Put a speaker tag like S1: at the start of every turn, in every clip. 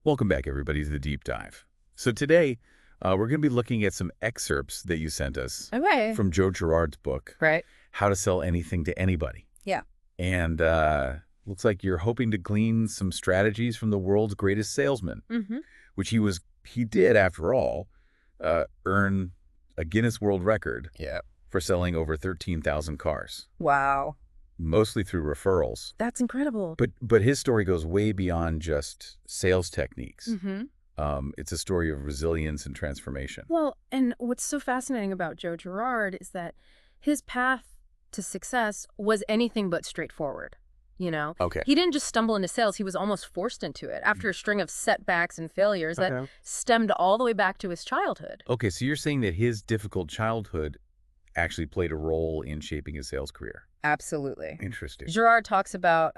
S1: Welcome back, everybody, to the Deep Dive. So today, we're going to be looking at some excerpts that you sent us
S2: Okay.
S1: from Joe Girard's book,
S2: Right.
S1: How to Sell Anything to Anybody.
S2: Yeah.
S1: And looks like you're hoping to glean some strategies from the world's greatest salesman,
S2: Mm-hmm.
S1: which he did, after all, earn a Guinness World Record
S2: Yeah.
S1: for selling over 13,000 cars,
S2: Wow.
S1: mostly through referrals.
S2: That's incredible.
S1: But his story goes way beyond just sales techniques.
S2: Mm-hmm.
S1: It's a story of resilience and transformation.
S2: Well, and what's so fascinating about Joe Girard is that his path to success was anything but straightforward.
S1: Okay.
S2: He didn't just stumble into sales, he was almost forced into it after a string of setbacks and failures that stemmed all the way back to his childhood.
S1: Okay, so you're saying that his difficult childhood actually played a role in shaping his sales career.
S2: Absolutely.
S1: Interesting.
S2: Girard talks about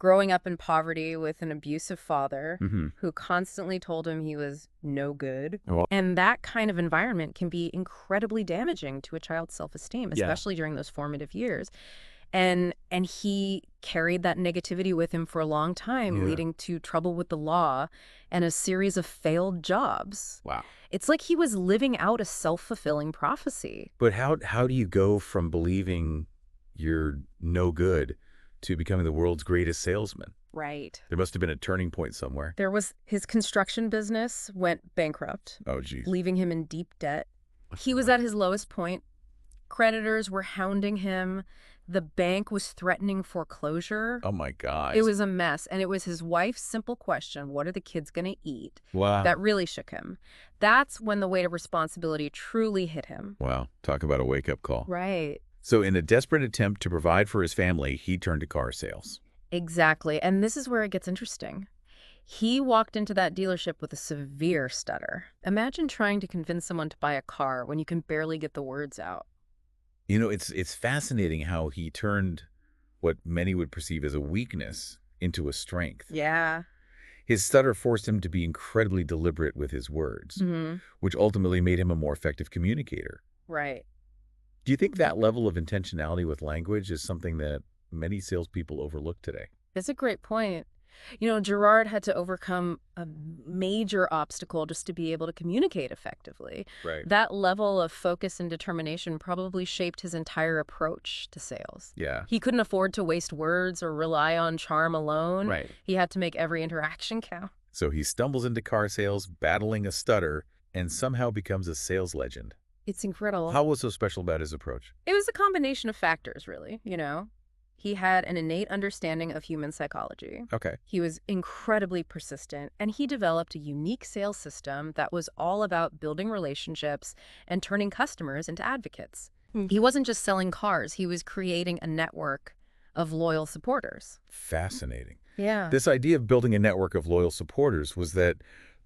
S2: growing up in poverty with an abusive father
S1: Mm-hmm.
S2: who constantly told him he was no good.
S1: Well,
S2: And that kind of environment can be incredibly damaging to a child's self-esteem,
S1: Yeah.
S2: especially during those formative years. And he carried that negativity with him for a long time,
S1: Yeah.
S2: leading to trouble with the law and a series of failed jobs.
S1: Wow.
S2: It's like he was living out a self-fulfilling prophecy.
S1: But how do you go from believing you're no good to becoming the world's greatest salesman?
S2: Right.
S1: There must have been a turning point somewhere.
S2: There was his construction business went bankrupt,
S1: Oh, geez.
S2: leaving him in deep debt. He was at his lowest point. Creditors were hounding him. The bank was threatening foreclosure.
S1: Oh, my God.
S2: It was a mess. And it was his wife's simple question, what are the kids going to eat?
S1: Wow.
S2: That really shook him. That's when the weight of responsibility truly hit him.
S1: Wow. Talk about a wake-up call.
S2: Right.
S1: So in a desperate attempt to provide for his family, he turned to car sales.
S2: Exactly. And this is where it gets interesting. He walked into that dealership with a severe stutter. Imagine trying to convince someone to buy a car when you can barely get the words out.
S1: You know, it's fascinating how he turned what many would perceive as a weakness into a strength.
S2: Yeah.
S1: His stutter forced him to be incredibly deliberate with his words,
S2: Mm-hmm.
S1: which ultimately made him a more effective communicator.
S2: Right.
S1: Do you think that level of intentionality with language is something that many salespeople overlook today?
S2: That's a great point. Girard had to overcome a major obstacle just to be able to communicate effectively.
S1: Right.
S2: That level of focus and determination probably shaped his entire approach to sales.
S1: Yeah.
S2: He couldn't afford to waste words or rely on charm alone.
S1: Right.
S2: He had to make every interaction count.
S1: So he stumbles into car sales, battling a stutter, and somehow becomes a sales legend.
S2: It's incredible.
S1: How was so special about his approach?
S2: It was a combination of factors, really. He had an innate understanding of human psychology.
S1: Okay.
S2: He was incredibly persistent, and he developed a unique sales system that was all about building relationships and turning customers into advocates. He wasn't just selling cars, he was creating a network of loyal supporters.
S1: Fascinating.
S2: Yeah.
S1: This idea of building a network of loyal supporters was that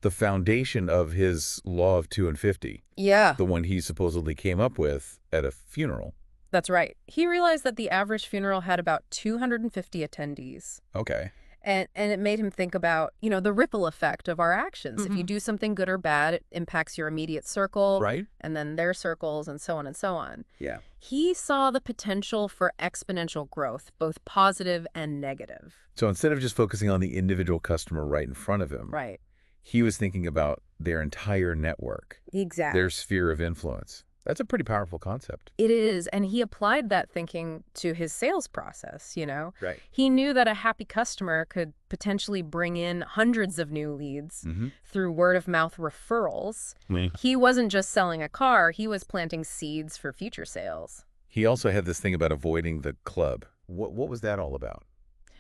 S1: the foundation of his Law of 2 and 50,
S2: Yeah.
S1: the one he supposedly came up with at a funeral.
S2: That's right. He realized that the average funeral had about 250 attendees.
S1: Okay.
S2: And it made him think about, the ripple effect of our actions. If you do something good or bad, it impacts your immediate circle,
S1: Right?
S2: and then their circles, and so on and so on.
S1: Yeah.
S2: He saw the potential for exponential growth, both positive and negative.
S1: So instead of just focusing on the individual customer right in front of him,
S2: Right.
S1: he was thinking about their entire network,
S2: Exactly.
S1: their sphere of influence. That's a pretty powerful concept.
S2: It is, and he applied that thinking to his sales process,
S1: Right.
S2: He knew that a happy customer could potentially bring in hundreds of new leads
S1: Mm-hmm.
S2: through word-of-mouth referrals. He wasn't just selling a car, he was planting seeds for future sales.
S1: He also had this thing about avoiding the club. What was that all about?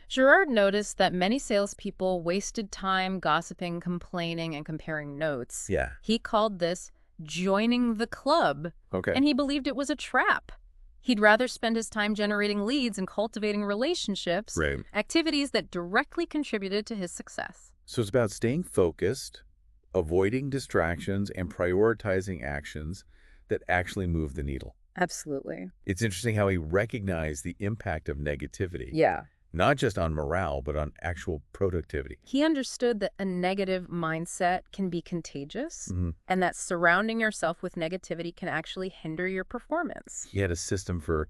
S2: Girard noticed that many salespeople wasted time gossiping, complaining, and comparing notes.
S1: Yeah.
S2: He called this joining the club,
S1: Okay.
S2: and he believed it was a trap. He'd rather spend his time generating leads and cultivating relationships,
S1: Right.
S2: activities that directly contributed to his success.
S1: So it's about staying focused, avoiding distractions, and prioritizing actions that actually move the needle.
S2: Absolutely.
S1: It's interesting how he recognized the impact of negativity,
S2: Yeah.
S1: not just on morale, but on actual productivity.
S2: He understood that a negative mindset can be contagious
S1: Mhm.
S2: and that surrounding yourself with negativity can actually hinder your performance.
S1: He had a system for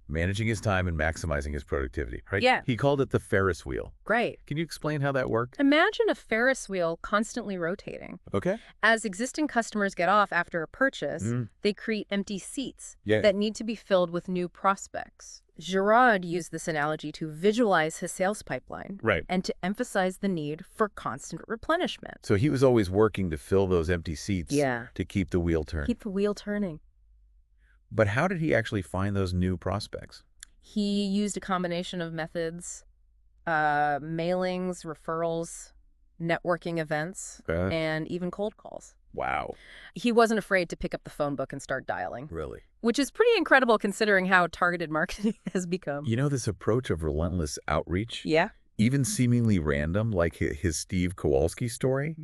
S1: Managing his time and maximizing his productivity, right?
S2: Yeah.
S1: He called it the Ferris wheel.
S2: Great.
S1: Can you explain how that worked?
S2: Imagine a Ferris wheel constantly rotating.
S1: Okay.
S2: As existing customers get off after a purchase, they create empty seats
S1: Yeah.
S2: that need to be filled with new prospects. Girard used this analogy to visualize his sales pipeline
S1: Right.
S2: and to emphasize the need for constant replenishment.
S1: So he was always working to fill those empty seats
S2: Yeah.
S1: to keep the wheel turning.
S2: Keep the wheel turning.
S1: But how did he actually find those new prospects?
S2: He used a combination of methods, mailings, referrals, networking events, and even cold calls.
S1: Wow.
S2: He wasn't afraid to pick up the phone book and start dialing,
S1: Really?
S2: which is pretty incredible considering how targeted marketing has become.
S1: You know, this approach of relentless outreach,
S2: Yeah.
S1: even seemingly random, like his Steve Kowalski story,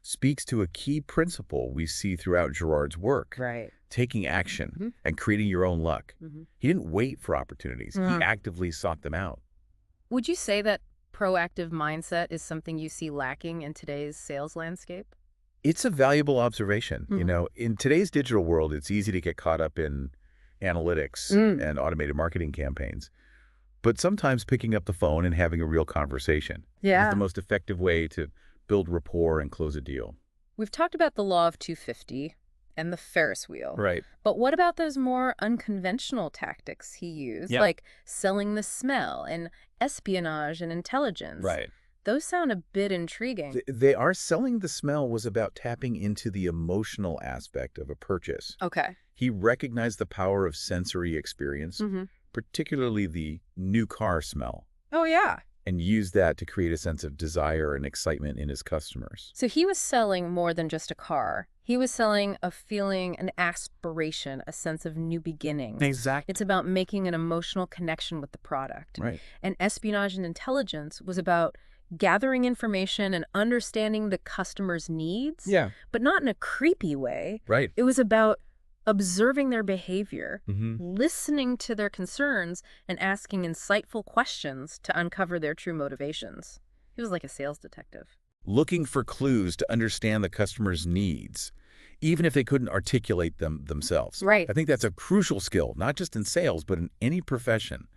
S1: speaks to a key principle we see throughout Girard's work.
S2: Right.
S1: Taking action and creating your own luck. He didn't wait for opportunities. He actively sought them out.
S2: Would you say that proactive mindset is something you see lacking in today's sales landscape?
S1: It's a valuable observation. You know, in today's digital world, it's easy to get caught up in analytics and automated marketing campaigns. But sometimes picking up the phone and having a real conversation is the most effective way to build rapport and close a deal.
S2: We've talked about the law of 250 and the Ferris wheel.
S1: Right.
S2: But what about those more unconventional tactics he used, like selling the smell and espionage and intelligence?
S1: Right.
S2: Those sound a bit intriguing.
S1: They are selling the smell was about tapping into the emotional aspect of a purchase.
S2: Okay.
S1: He recognized the power of sensory experience, particularly the new car smell,
S2: Oh, yeah.
S1: and used that to create a sense of desire and excitement in his customers.
S2: So he was selling more than just a car. He was selling a feeling, an aspiration, a sense of new beginning.
S1: Exactly.
S2: It's about making an emotional connection with the product.
S1: Right.
S2: And espionage and intelligence was about gathering information and understanding the customer's needs,
S1: Yeah.
S2: but not in a creepy way.
S1: Right.
S2: It was about observing their behavior,
S1: Mm-hmm.
S2: listening to their concerns, and asking insightful questions to uncover their true motivations. He was like a sales detective.
S1: Looking for clues to understand the customer's needs, even if they couldn't articulate them themselves.
S2: Right.
S1: I think that's a crucial skill, not just in sales, but in any profession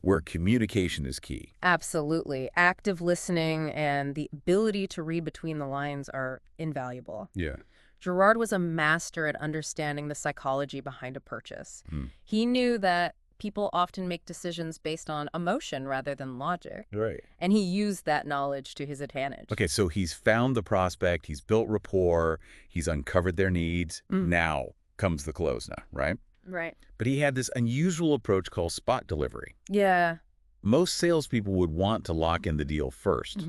S1: where communication is key.
S2: Absolutely. Active listening and the ability to read between the lines are invaluable.
S1: Yeah.
S2: Girard was a master at understanding the psychology behind a purchase. He knew that people often make decisions based on emotion rather than logic,
S1: Right.
S2: and he used that knowledge to his advantage.
S1: Okay, so he's found the prospect, he's built rapport, he's uncovered their needs. Now comes the close now, right?
S2: Right.
S1: But he had this unusual approach called spot delivery.
S2: Yeah.
S1: Most salespeople would want to lock in the deal first,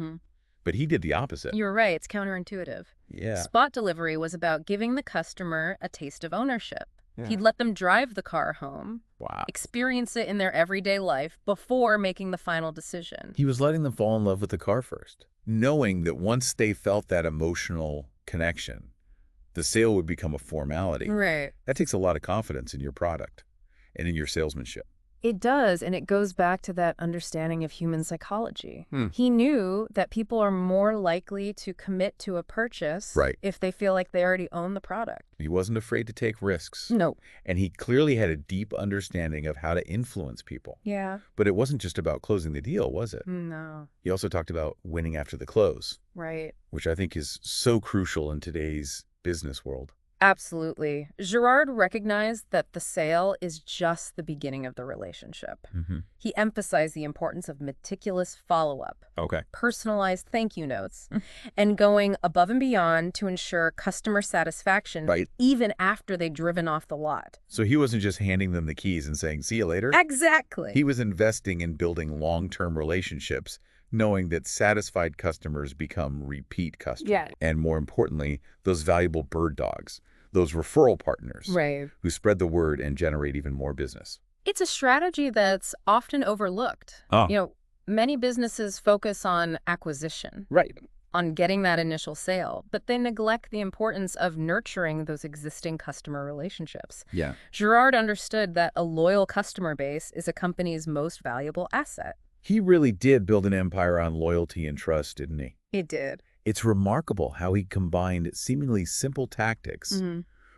S1: but he did the opposite.
S2: You're right. It's counterintuitive.
S1: Yeah.
S2: Spot delivery was about giving the customer a taste of ownership.
S1: Yeah.
S2: He'd let them drive the car home,
S1: Wow.
S2: experience it in their everyday life before making the final decision.
S1: He was letting them fall in love with the car first, knowing that once they felt that emotional connection, the sale would become a formality.
S2: Right.
S1: That takes a lot of confidence in your product and in your salesmanship.
S2: It does, and it goes back to that understanding of human psychology. He knew that people are more likely to commit to a purchase if they feel like they already own the product.
S1: He wasn't afraid to take risks.
S2: No.
S1: And he clearly had a deep understanding of how to influence people.
S2: Yeah.
S1: But it wasn't just about closing the deal, was it?
S2: No.
S1: He also talked about winning after the close,
S2: Right.
S1: which I think is so crucial in today's business world.
S2: Absolutely. Girard recognized that the sale is just the beginning of the relationship. He emphasized the importance of meticulous follow-up,
S1: Okay.
S2: personalized thank you notes, and going above and beyond to ensure customer satisfaction even after they'd driven off the lot.
S1: So he wasn't just handing them the keys and saying, see you later.
S2: Exactly.
S1: He was investing in building long-term relationships, knowing that satisfied customers become repeat customers.
S2: Yeah.
S1: And more importantly, those valuable bird dogs, those referral partners
S2: Right.
S1: who spread the word and generate even more business.
S2: It's a strategy that's often overlooked.
S1: Oh.
S2: You know, many businesses focus on acquisition,
S1: Right.
S2: on getting that initial sale, but they neglect the importance of nurturing those existing customer relationships.
S1: Yeah.
S2: Girard understood that a loyal customer base is a company's most valuable asset.
S1: He really did build an empire on loyalty and trust, didn't he?
S2: He did.
S1: It's remarkable how he combined seemingly simple tactics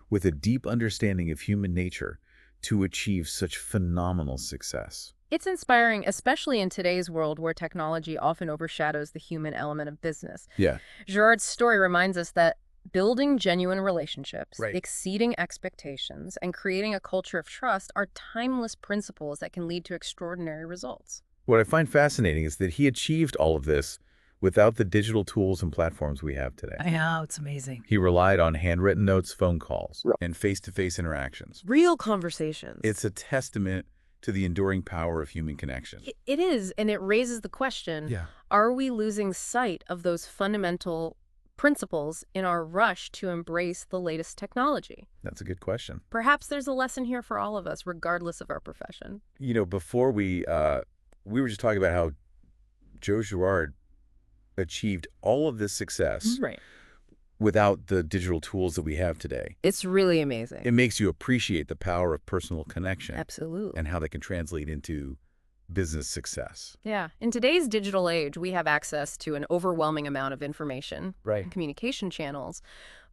S1: with a deep understanding of human nature to achieve such phenomenal success?
S2: It's inspiring, especially in today's world where technology often overshadows the human element of business.
S1: Yeah.
S2: Girard's story reminds us that building genuine relationships,
S1: Right.
S2: exceeding expectations, and creating a culture of trust are timeless principles that can lead to extraordinary results.
S1: What I find fascinating is that he achieved all of this without the digital tools and platforms we have today.
S3: I know, it's amazing.
S1: He relied on handwritten notes, phone calls,
S4: Right.
S1: and face-to-face interactions.
S4: Real conversations.
S1: It's a testament to the enduring power of human connection.
S2: It is, and it raises the question,
S1: Yeah.
S2: are we losing sight of those fundamental principles in our rush to embrace the latest technology?
S1: That's a good question.
S2: Perhaps there's a lesson here for all of us, regardless of our profession.
S1: You know, before we were just talking about how Joe Girard achieved all of this success
S4: Right.
S1: without the digital tools that we have today.
S2: It's really amazing.
S1: It makes you appreciate the power of personal connection
S2: Absolutely.
S1: and how they can translate into business success.
S2: Yeah. In today's digital age, we have access to an overwhelming amount of information
S1: Right.
S2: and communication channels.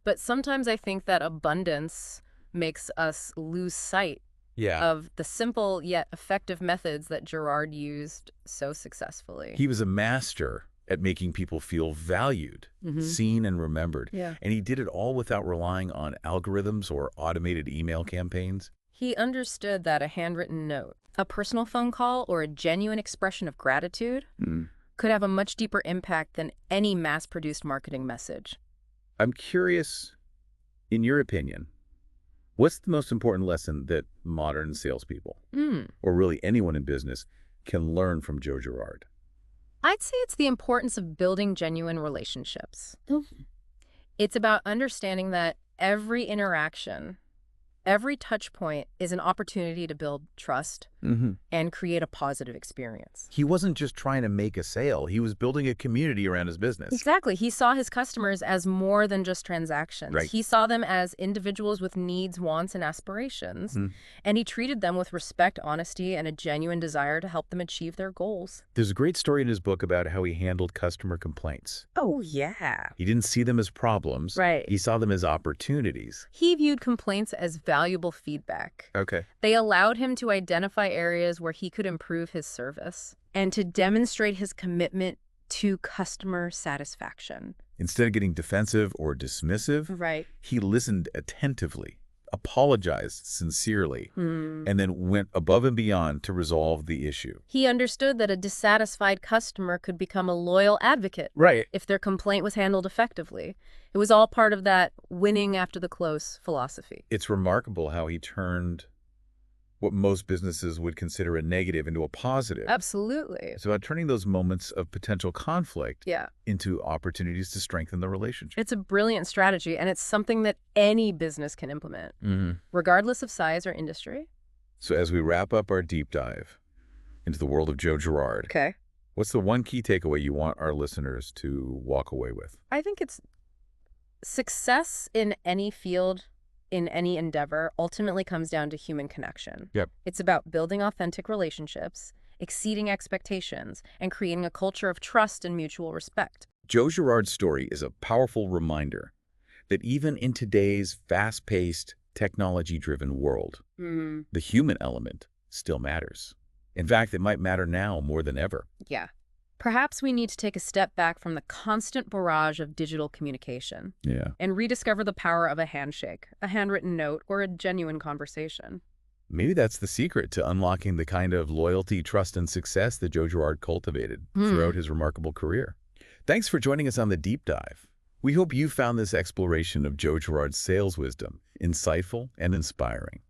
S2: But sometimes I think that abundance makes us lose sight
S1: Yeah.
S2: of the simple yet effective methods that Girard used so successfully.
S1: He was a master at making people feel valued,
S2: Mhm.
S1: seen, and remembered.
S2: Yeah.
S1: And he did it all without relying on algorithms or automated email campaigns.
S2: He understood that a handwritten note, a personal phone call, or a genuine expression of gratitude could have a much deeper impact than any mass-produced marketing message.
S1: I'm curious, in your opinion, what's the most important lesson that modern salespeople, or really anyone in business, can learn from Joe Girard?
S2: I'd say it's the importance of building genuine relationships. It's about understanding that every interaction, every touch point is an opportunity to build trust and create a positive experience.
S1: He wasn't just trying to make a sale. He was building a community around his business.
S2: Exactly. He saw his customers as more than just transactions.
S1: Right.
S2: He saw them as individuals with needs, wants, and aspirations. And he treated them with respect, honesty, and a genuine desire to help them achieve their goals.
S1: There's a great story in his book about how he handled customer complaints.
S4: Oh, yeah.
S1: He didn't see them as problems.
S4: Right.
S1: He saw them as opportunities.
S2: He viewed complaints as valuable feedback.
S1: Okay.
S2: They allowed him to identify areas where he could improve his service and to demonstrate his commitment to customer satisfaction.
S1: Instead of getting defensive or dismissive,
S2: Right.
S1: he listened attentively, apologized sincerely, and then went above and beyond to resolve the issue.
S2: He understood that a dissatisfied customer could become a loyal advocate
S1: Right.
S2: if their complaint was handled effectively. It was all part of that winning after the close philosophy.
S1: It's remarkable how he turned what most businesses would consider a negative into a positive.
S2: Absolutely.
S1: It's about turning those moments of potential conflict
S2: Yeah.
S1: into opportunities to strengthen the relationship.
S2: It's a brilliant strategy, and it's something that any business can implement, regardless of size or industry.
S1: So as we wrap up our deep dive into the world of Joe Girard,
S2: Okay.
S1: what's the one key takeaway you want our listeners to walk away with?
S2: I think it's success in any field, in any endeavor, ultimately comes down to human connection.
S1: Yep.
S2: It's about building authentic relationships, exceeding expectations, and creating a culture of trust and mutual respect.
S1: Joe Girard's story is a powerful reminder that even in today's fast-paced, technology-driven world, the human element still matters. In fact, it might matter now more than ever.
S2: Yeah. Perhaps we need to take a step back from the constant barrage of digital communication
S1: Yeah.
S2: and rediscover the power of a handshake, a handwritten note, or a genuine conversation.
S1: Maybe that's the secret to unlocking the kind of loyalty, trust, and success that Joe Girard cultivated throughout his remarkable career. Thanks for joining us on The Deep Dive. We hope you found this exploration of Joe Girard's sales wisdom insightful and inspiring.